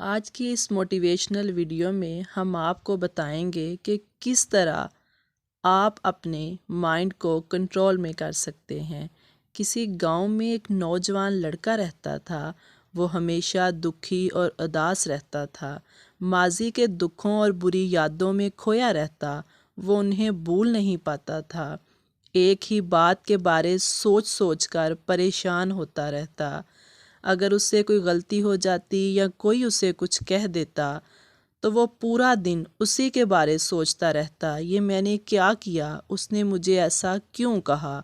آج کی اس motivational video میں ہم آپ کو بتائیں گے کہ کس طرح آپ اپنے مائنڈ کو کنٹرول میں کر سکتے ہیں۔ کسی گاؤں میں ایک نوجوان لڑکا رہتا تھا۔ وہ ہمیشہ دکھی اور اداس رہتا تھا۔ ماضی کے دکھوں اور بری یادوں میں کھویا رہتا۔ وہ انہیں بھول نہیں پاتا تھا۔ ایک ہی بات کے بارے سوچ سوچ کر پریشان ہوتا رہتا۔ اگر اس سے کوئی غلطی ہو جاتی یا کوئی اسے کچھ کہہ دیتا تو وہ پورا دن اسی کے بارے سوچتا رہتا۔ یہ میں نے کیا کیا؟ اس نے مجھے ایسا کیوں کہا؟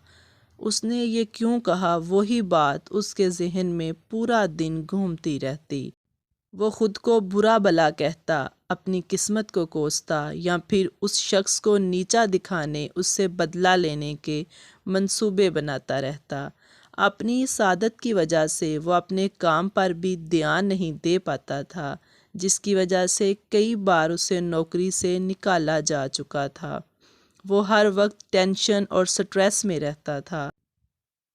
اس نے یہ کیوں کہا؟ وہی بات اس کے ذہن میں پورا دن گھومتی رہتی۔ وہ خود کو برا بھلا کہتا، اپنی قسمت کو کوستا یا پھر اس شخص کو نیچا دکھانے، اس سے بدلہ لینے کے منصوبے بناتا رہتا۔ اپنی اس عادت کی وجہ سے وہ اپنے کام پر بھی دھیان نہیں دے پاتا تھا، جس کی وجہ سے کئی بار اسے نوکری سے نکالا جا چکا تھا۔ وہ ہر وقت ٹینشن اور سٹریس میں رہتا تھا۔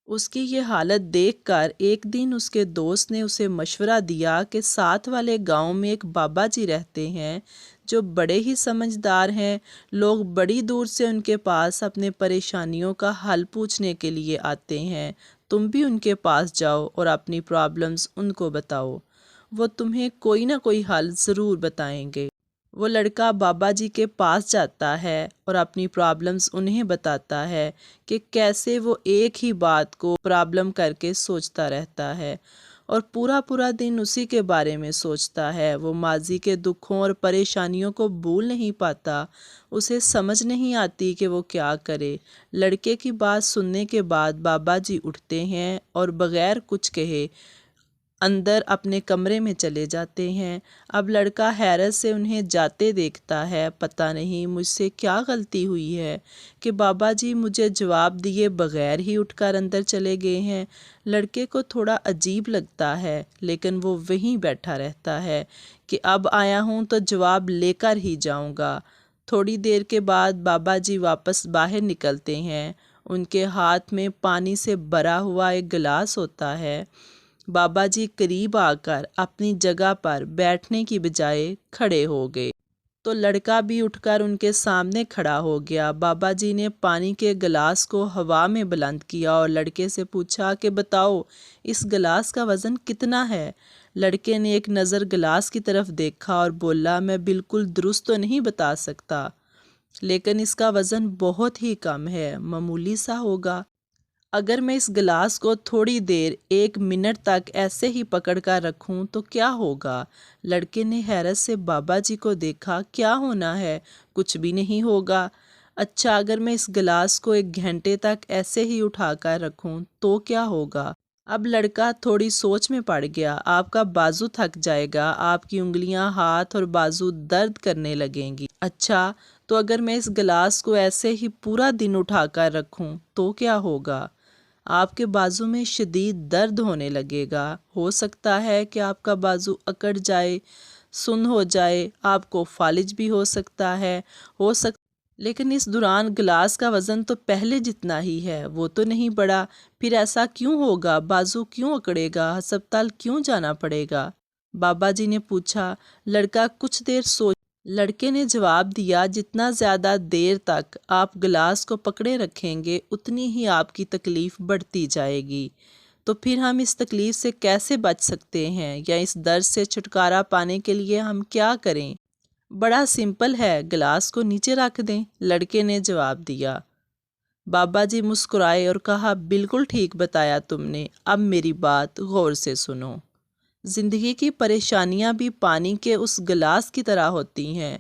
اس کی یہ حالت دیکھ کر ایک دن اس کے دوست نے اسے مشورہ دیا کہ ساتھ والے گاؤں میں ایک بابا جی رہتے ہیں جو بڑے ہی سمجھدار ہیں۔ لوگ بڑی دور سے ان کے پاس اپنے پریشانیوں کا حل پوچھنے کے لیے آتے ہیں۔ تم بھی ان کے پاس جاؤ اور اپنی پرابلمز ان کو بتاؤ، وہ تمہیں کوئی نہ کوئی حل ضرور بتائیں گے۔ وہ لڑکا بابا جی کے پاس جاتا ہے اور اپنی پرابلمز انہیں بتاتا ہے کہ کیسے وہ ایک ہی بات کو پرابلم کر کے سوچتا رہتا ہے اور پورا دن اسی کے بارے میں سوچتا ہے۔ وہ ماضی کے دکھوں اور پریشانیوں کو بھول نہیں پاتا۔ اسے سمجھ نہیں آتی کہ وہ کیا کرے۔ لڑکے کی بات سننے کے بعد بابا جی اٹھتے ہیں اور بغیر کچھ کہے اندر اپنے کمرے میں چلے جاتے ہیں۔ اب لڑکا حیرت سے انہیں جاتے دیکھتا ہے۔ پتہ نہیں مجھ سے کیا غلطی ہوئی ہے کہ بابا جی مجھے جواب دیے بغیر ہی اٹھ کر اندر چلے گئے ہیں۔ لڑکے کو تھوڑا عجیب لگتا ہے، لیکن وہ وہیں بیٹھا رہتا ہے کہ اب آیا ہوں تو جواب لے کر ہی جاؤں گا۔ تھوڑی دیر کے بعد بابا جی واپس باہر نکلتے ہیں۔ ان کے ہاتھ میں پانی سے بھرا ہوا ایک گلاس ہوتا ہے۔ بابا جی قریب آ کر اپنی جگہ پر بیٹھنے کی بجائے کھڑے ہو گئے تو لڑکا بھی اٹھ کر ان کے سامنے کھڑا ہو گیا۔ بابا جی نے پانی کے گلاس کو ہوا میں بلند کیا اور لڑکے سے پوچھا کہ بتاؤ اس گلاس کا وزن کتنا ہے؟ لڑکے نے ایک نظر گلاس کی طرف دیکھا اور بولا، میں بالکل درست تو نہیں بتا سکتا، لیکن اس کا وزن بہت ہی کم ہے، معمولی سا ہوگا۔ اگر میں اس گلاس کو تھوڑی دیر 1 منٹ تک ایسے ہی پکڑ کر رکھوں تو کیا ہوگا؟ لڑکے نے حیرت سے بابا جی کو دیکھا۔ کیا ہونا ہے؟ کچھ بھی نہیں ہوگا۔ اچھا اگر میں اس گلاس کو 1 گھنٹے تک ایسے ہی اٹھا کر رکھوں تو کیا ہوگا؟ اب لڑکا تھوڑی سوچ میں پڑ گیا۔ آپ کا بازو تھک جائے گا، آپ کی انگلیاں، ہاتھ اور بازو درد کرنے لگیں گی۔ اچھا تو اگر میں اس گلاس کو ایسے ہی پورا دن اٹھا کر رکھوں تو کیا ہوگا؟ آپ کے بازو میں شدید درد ہونے لگے گا۔ ہو سکتا ہے کہ آپ کا بازو اکڑ جائے، سن ہو جائے، آپ کو فالج بھی ہو سکتا ہے۔ لیکن اس دوران گلاس کا وزن تو پہلے جتنا ہی ہے، وہ تو نہیں بڑھا۔ پھر ایسا کیوں ہوگا؟ بازو کیوں اکڑے گا؟ ہسپتال کیوں جانا پڑے گا؟ بابا جی نے پوچھا۔ لڑکا کچھ دیر لڑکے نے جواب دیا، جتنا زیادہ دیر تک آپ گلاس کو پکڑے رکھیں گے اتنی ہی آپ کی تکلیف بڑھتی جائے گی۔ تو پھر ہم اس تکلیف سے کیسے بچ سکتے ہیں یا اس درد سے چھٹکارا پانے کے لیے ہم کیا کریں؟ بڑا سمپل ہے، گلاس کو نیچے رکھ دیں، لڑکے نے جواب دیا۔ بابا جی مسکرائے اور کہا، بالکل ٹھیک بتایا تم نے، اب میری بات غور سے سنو۔ زندگی کی پریشانیاں بھی پانی کے اس گلاس کی طرح ہوتی ہیں۔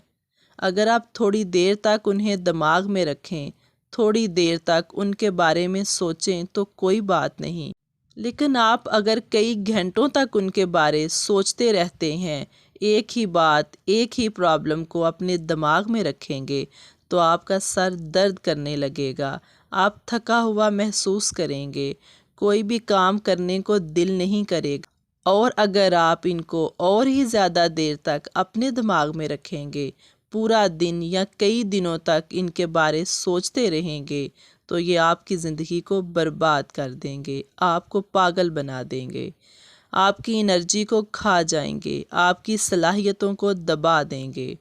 اگر آپ تھوڑی دیر تک انہیں دماغ میں رکھیں، تھوڑی دیر تک ان کے بارے میں سوچیں تو کوئی بات نہیں، لیکن آپ اگر کئی گھنٹوں تک ان کے بارے سوچتے رہتے ہیں، ایک ہی بات، ایک ہی پرابلم کو اپنے دماغ میں رکھیں گے تو آپ کا سر درد کرنے لگے گا، آپ تھکا ہوا محسوس کریں گے، کوئی بھی کام کرنے کو دل نہیں کرے گا۔ اور اگر آپ ان کو اور ہی زیادہ دیر تک اپنے دماغ میں رکھیں گے، پورا دن یا کئی دنوں تک ان کے بارے سوچتے رہیں گے تو یہ آپ کی زندگی کو برباد کر دیں گے، آپ کو پاگل بنا دیں گے۔ آپ کی انرجی کو کھا جائیں گے، آپ کی صلاحیتوں کو دبا دیں گے۔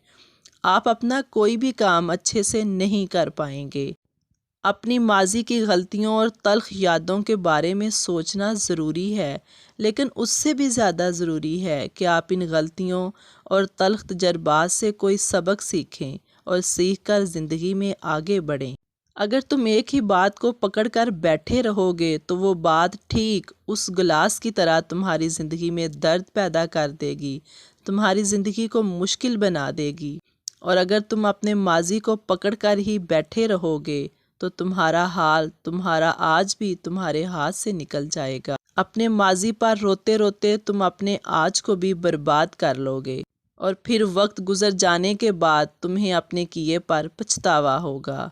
آپ اپنا کوئی بھی کام اچھے سے نہیں کر پائیں گے۔ اپنی ماضی کی غلطیوں اور تلخ یادوں کے بارے میں سوچنا ضروری ہے، لیکن اس سے بھی زیادہ ضروری ہے کہ آپ ان غلطیوں اور تلخ تجربات سے کوئی سبق سیکھیں اور سیکھ کر زندگی میں آگے بڑھیں۔ اگر تم ایک ہی بات کو پکڑ کر بیٹھے رہو گے تو وہ بات ٹھیک اس گلاس کی طرح تمہاری زندگی میں درد پیدا کر دے گی، تمہاری زندگی کو مشکل بنا دے گی۔ اور اگر تم اپنے ماضی کو پکڑ کر ہی بیٹھے رہو گے تو تمہارا آج بھی تمہارے ہاتھ سے نکل جائے گا۔ اپنے ماضی پر روتے روتے تم اپنے آج کو بھی برباد کر لو گے، اور پھر وقت گزر جانے کے بعد تمہیں اپنے کیے پر پچھتاوا ہوگا۔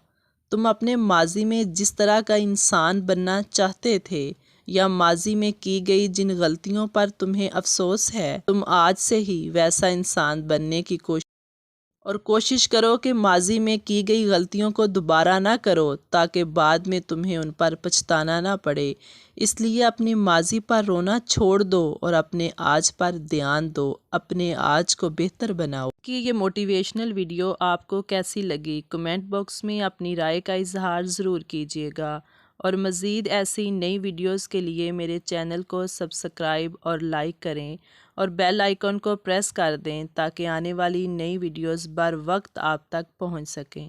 تم اپنے ماضی میں جس طرح کا انسان بننا چاہتے تھے، یا ماضی میں کی گئی جن غلطیوں پر تمہیں افسوس ہے، تم آج سے ہی ویسا انسان بننے کی کوشش کرو کہ ماضی میں کی گئی غلطیوں کو دوبارہ نہ کرو، تاکہ بعد میں تمہیں ان پر پچھتانا نہ پڑے۔ اس لیے اپنی ماضی پر رونا چھوڑ دو اور اپنے آج پر دھیان دو، اپنے آج کو بہتر بناؤ۔ کہ یہ موٹیویشنل ویڈیو آپ کو کیسی لگی؟ کمنٹ باکس میں اپنی رائے کا اظہار ضرور کیجیے گا، اور مزید ایسی نئی ویڈیوز کے لیے میرے چینل کو سبسکرائب اور لائک کریں، اور بیل آئیکن کو پریس کر دیں تاکہ آنے والی نئی ویڈیوز بر وقت آپ تک پہنچ سکیں۔